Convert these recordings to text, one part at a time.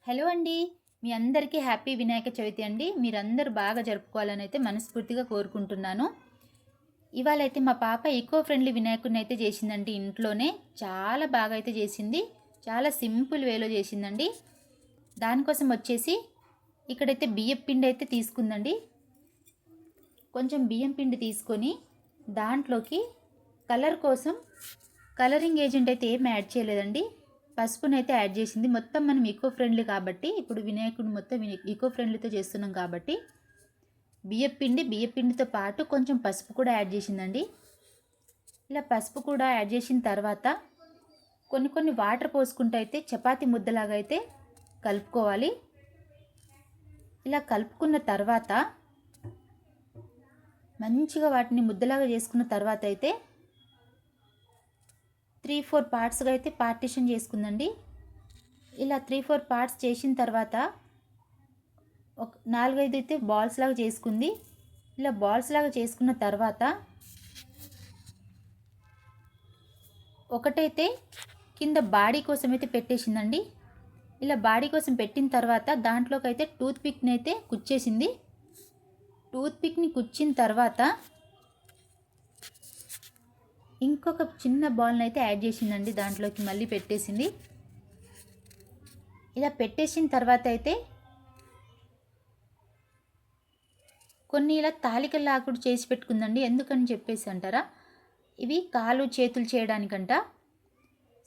Hello అండి. మీ అందరికీ happy Vinayaka Chavithi అండి. మీరందరూ బాగా జరుపుకోవాలని అయితే మనస్ఫూర్తిగా కోరుకుంటున్నాను. ఇవాళైతే మా పాప ఈకో ఫ్రెండ్లీ వినాయకుడిని అయితే చేసిందండి ఇంట్లోనే. చాలా బాగా అయితే చేసింది. చాలా సింపుల్ వేలో చేసిందండి. దానికోసం వచ్చేసి ఇక్కడైతే బియ్యం పిండి అయితే తీసుకుందండి. కొంచెం బియ్యం పిండి తీసుకొని దాంట్లోకి కలర్ కోసం కలరింగ్ ఏజెంట్ అయితే ఏం యాడ్ చేయలేదండి. పసుపునైతే యాడ్ చేసింది. మొత్తం మనం ఈకో ఫ్రెండ్లీ కాబట్టి, ఇప్పుడు వినాయకుడు మొత్తం ఈకో ఫ్రెండ్లీతో చేస్తున్నాం కాబట్టి బియ్యపిండితో పాటు కొంచెం పసుపు కూడా యాడ్ చేసిందండి. ఇలా పసుపు కూడా యాడ్ చేసిన తర్వాత కొన్ని వాటర్ పోసుకుంటూ అయితే చపాతీ ముద్దలాగా అయితే కలుపుకోవాలి. ఇలా కలుపుకున్న తర్వాత మంచిగా వాటిని ముద్దలాగా చేసుకున్న తర్వాత అయితే 3-4 పార్ట్స్గా అయితే పార్టీషన్ చేసుకుందండి. ఇలా 3-4 పార్ట్స్ చేసిన తర్వాత ఒక 4-5 అయితే బాల్స్ లాగా చేసుకుంది. ఇలా బాల్స్ లాగా చేసుకున్న తర్వాత ఒకటైతే కింద బాడీ కోసం అయితే పెట్టేసిందండి. ఇలా బాడీ కోసం పెట్టిన తర్వాత దాంట్లోకి అయితే టూత్ పిక్ని అయితే కుచ్చేసింది. టూత్ పిక్ని కుచ్చిన తర్వాత ఇంకొక చిన్న బాల్ని అయితే యాడ్ చేసిందండి. దాంట్లోకి మళ్ళీ పెట్టేసింది. ఇలా పెట్టేసిన తర్వాత అయితే కొన్ని ఇలా తాలికల్లా కూడా చేసి పెట్టుకుందండి. ఎందుకని చెప్పేసి అంటారా, ఇవి కాలు చేతులు చేయడానికంట.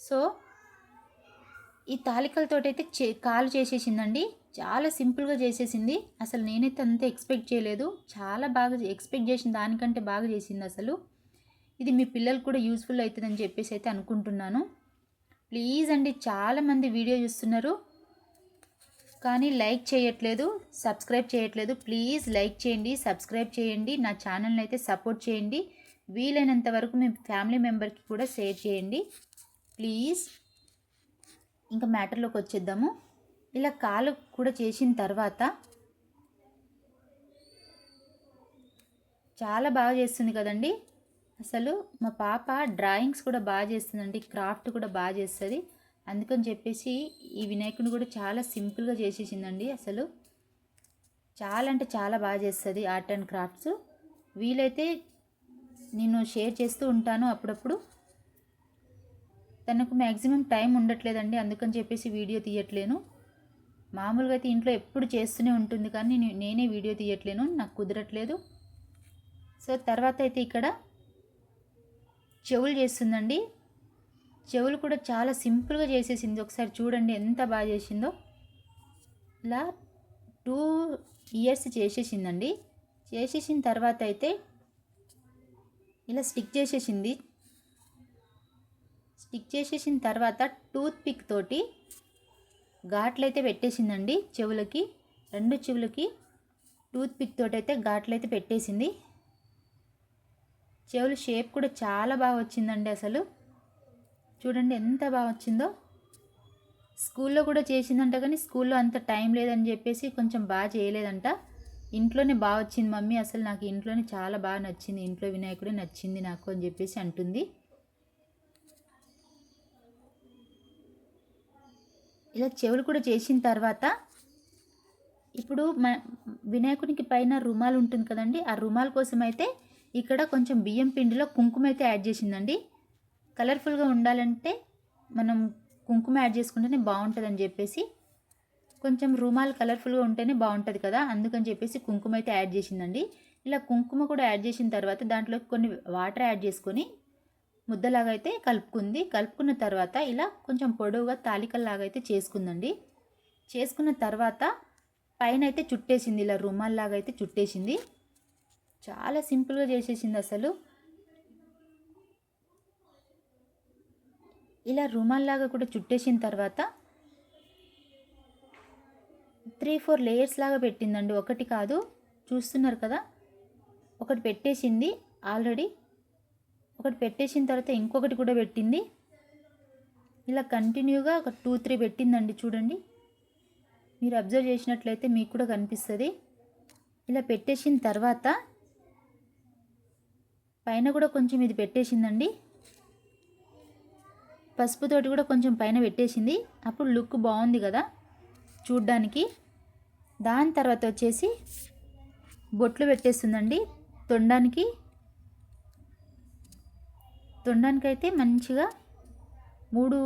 సో ఈ తాలికలతోటైతే కాలు చేసేసిందండి. చాలా సింపుల్గా చేసేసింది. అసలు నేనైతే అంత ఎక్స్పెక్ట్ చేయలేదు. చాలా బాగా ఎక్స్పెక్ట్ చేసిన దానికంటే బాగా చేసింది. అసలు ఇది మీ పిల్లలు కూడా యూస్ఫుల్ అవుతుందని చెప్పేసి అయితే అనుకుంటున్నాను. ప్లీజ్ అండి, చాలామంది వీడియో చూస్తున్నారు కానీ లైక్ చేయట్లేదు, సబ్స్క్రైబ్ చేయట్లేదు. ప్లీజ్ లైక్ చేయండి, సబ్స్క్రైబ్ చేయండి, నా ఛానల్ని అయితే సపోర్ట్ చేయండి. వీలైనంత వరకు మీ ఫ్యామిలీ మెంబర్కి కూడా షేర్ చేయండి ప్లీజ్. ఇంకా మ్యాటర్లోకి వచ్చేద్దాము. ఇలా కాలు కూడా చేసిన తర్వాత చాలా బాగా చేస్తుంది కదండి. అసలు మా పాప డ్రాయింగ్స్ కూడా బాగా చేస్తుందండి, క్రాఫ్ట్ కూడా బాగా చేస్తుంది. అందుకని చెప్పేసి ఈ వినాయకుడిని కూడా చాలా సింపుల్గా చేసేసిందండి. అసలు చాలా అంటే చాలా బాగా చేస్తుంది ఆర్ట్ అండ్ క్రాఫ్ట్స్. వీలైతే నేను షేర్ చేస్తూ ఉంటాను అప్పుడప్పుడు. తనకు మ్యాక్సిమం టైం ఉండట్లేదండి, అందుకని చెప్పేసి వీడియో తీయట్లేను. మామూలుగా అయితే ఇంట్లో ఎప్పుడు చేస్తూనే ఉంటుంది కానీ నేనే వీడియో తీయట్లేను, నాకు కుదరట్లేదు. సో తర్వాత అయితే ఇక్కడ చెవులు చేస్తుందండి. చెవులు కూడా చాలా సింపుల్గా చేసేసింది. ఒకసారి చూడండి ఎంత బాగా చేసిందో. ఇలా 2 ఇయర్స్ చేసేసిందండి. చేసేసిన తర్వాత అయితే ఇలా స్టిక్ చేసేసింది. స్టిక్ చేసేసిన తర్వాత టూత్ పిక్ తోటి ఘాట్లయితే పెట్టేసిందండి. చెవులకి, 2 చెవులకి టూత్ పిక్ తోటి అయితే ఘాట్లయితే పెట్టేసింది. చెవుల షేప్ కూడా చాలా బాగా వచ్చిందండి. అసలు చూడండి ఎంత బాగా వచ్చిందో. స్కూల్లో కూడా చేసిందంట కానీ స్కూల్లో అంత టైం లేదని చెప్పేసి కొంచెం బాగా చేయలేదంట. ఇంట్లోనే బాగా వచ్చింది మమ్మీ, అసలు నాకు ఇంట్లోనే చాలా బాగా నచ్చింది, ఇంట్లో వినాయకుడే నచ్చింది నాకు అని చెప్పేసి అంటుంది. ఇలా చెవులు కూడా చేసిన తర్వాత ఇప్పుడు వినాయకునికి పైన రుమాలు ఉంటుంది కదండి, ఆ రుమాల్ కోసం అయితే ఇక్కడ కొంచెం బియ్యం పిండిలో కుంకుమ అయితే యాడ్ చేసిందండి. కలర్ఫుల్గా ఉండాలంటే మనం కుంకుమ యాడ్ చేసుకుంటేనే బాగుంటుందని చెప్పేసి, కొంచెం రుమాల్ కలర్ఫుల్గా ఉంటేనే బాగుంటుంది కదా, అందుకని చెప్పేసి కుంకుమ అయితే యాడ్ చేసిందండి. ఇలా కుంకుమ కూడా యాడ్ చేసిన తర్వాత దాంట్లో కొన్ని వాటర్ యాడ్ చేసుకొని ముద్దలాగా అయితే కలుపుకుంది. కలుపుకున్న తర్వాత ఇలా కొంచెం పొడవుగా తాలికల్లాగా అయితే చేసుకుందండి. చేసుకున్న తర్వాత పైన అయితే చుట్టేసింది, ఇలా రుమాల్లాగా అయితే చుట్టేసింది. చాలా సింపుల్గా చేసేసింది అసలు. ఇలా రుమాల్లాగా కూడా చుట్టేసిన తర్వాత 3-4 లేయర్స్ లాగా పెట్టిందండి. ఒకటి కాదు, చూస్తున్నారు కదా, ఒకటి పెట్టేసింది ఆల్రెడీ. ఒకటి పెట్టేసిన తర్వాత ఇంకొకటి కూడా పెట్టింది. ఇలా కంటిన్యూగా ఒక 2-3 పెట్టిందండి. చూడండి, మీరు అబ్జర్వ్ చేసినట్లయితే మీకు కూడా కనిపిస్తుంది. ఇలా పెట్టేసిన తర్వాత పైన కూడా కొంచెం ఇది పెట్టేసిందండి. పసుపుతోటి కూడా కొంచెం పైన పెట్టేసింది. అప్పుడు లుక్ బాగుంది కదా. చూడ్డానికి. దాని తర్వాత వచ్చేసి బొట్లు పెట్టేస్తుందండి. తొండానికైతే మంచిగా 3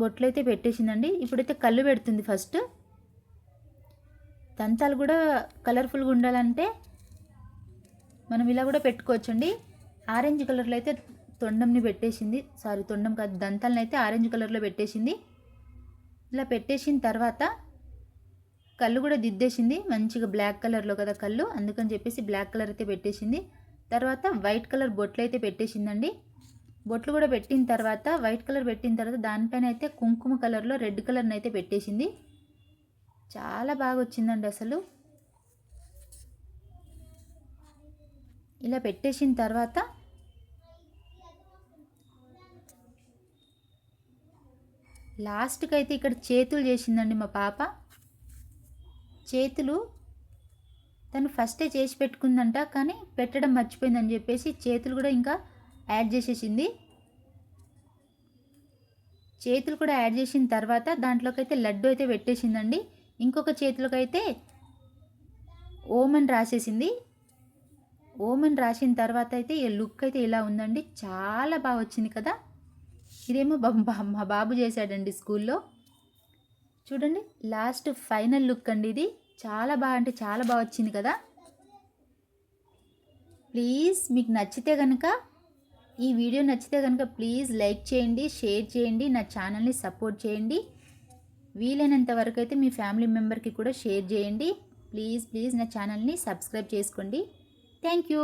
బొట్లు అయితే పెట్టేసిందండి. ఇప్పుడైతే కళ్ళు పెడుతుంది. ఫస్ట్ దంతాలు కూడా కలర్ఫుల్గా ఉండాలంటే మనం ఇలా కూడా పెట్టుకోవచ్చండి. ఆరెంజ్ కలర్లో అయితే తొండంని పెట్టేసింది. తొండం కాదు, దంతాలను అయితే ఆరెంజ్ కలర్లో పెట్టేసింది. ఇలా పెట్టేసిన తర్వాత కళ్ళు కూడా దిద్దేసింది. మంచిగా బ్లాక్ కలర్లో కదా కళ్ళు, అందుకని చెప్పేసి బ్లాక్ కలర్ అయితే పెట్టేసింది. తర్వాత వైట్ కలర్ బొట్లు అయితే పెట్టేసిందండి. బొట్లు కూడా పెట్టిన తర్వాత వైట్ కలర్ పెట్టిన తర్వాత దానిపైన అయితే కుంకుమ కలర్లో రెడ్ కలర్ని అయితే పెట్టేసింది. చాలా బాగా వచ్చిందండి అసలు. ఇలా పెట్టేసిన తర్వాత లాస్ట్కి అయితే ఇక్కడ చేతులు చేసిందండి మా పాప. చేతులు తను ఫస్టే చేసి పెట్టుకుందంట, కానీ పెట్టడం మర్చిపోయిందని చెప్పేసి చేతులు కూడా ఇంకా యాడ్ చేసేసింది. చేతులు కూడా యాడ్ చేసిన తర్వాత దాంట్లోకి అయితే లడ్డు అయితే పెట్టేసిందండి. ఇంకొక చేతిలోకైతే ఓం అని రాసేసింది. ఓం అని రాసిన తర్వాత అయితే ఈ లుక్ అయితే ఇలా ఉందండి. చాలా బాగా వచ్చింది కదా. ఇదేమో మా బాబు చేశాడండి స్కూల్లో. చూడండి, లాస్ట్ ఫైనల్ లుక్ అండి ఇది. చాలా బాగా అంటే చాలా బాగా వచ్చింది కదా. ప్లీజ్ మీకు నచ్చితే కనుక, ఈ వీడియో నచ్చితే కనుక ప్లీజ్ లైక్ చేయండి, షేర్ చేయండి, నా ఛానల్ని సపోర్ట్ చేయండి. వీలైనంత వరకు అయితే మీ ఫ్యామిలీ మెంబర్కి కూడా షేర్ చేయండి. ప్లీజ్ నా ఛానల్ని సబ్స్క్రైబ్ చేసుకోండి. Thank you.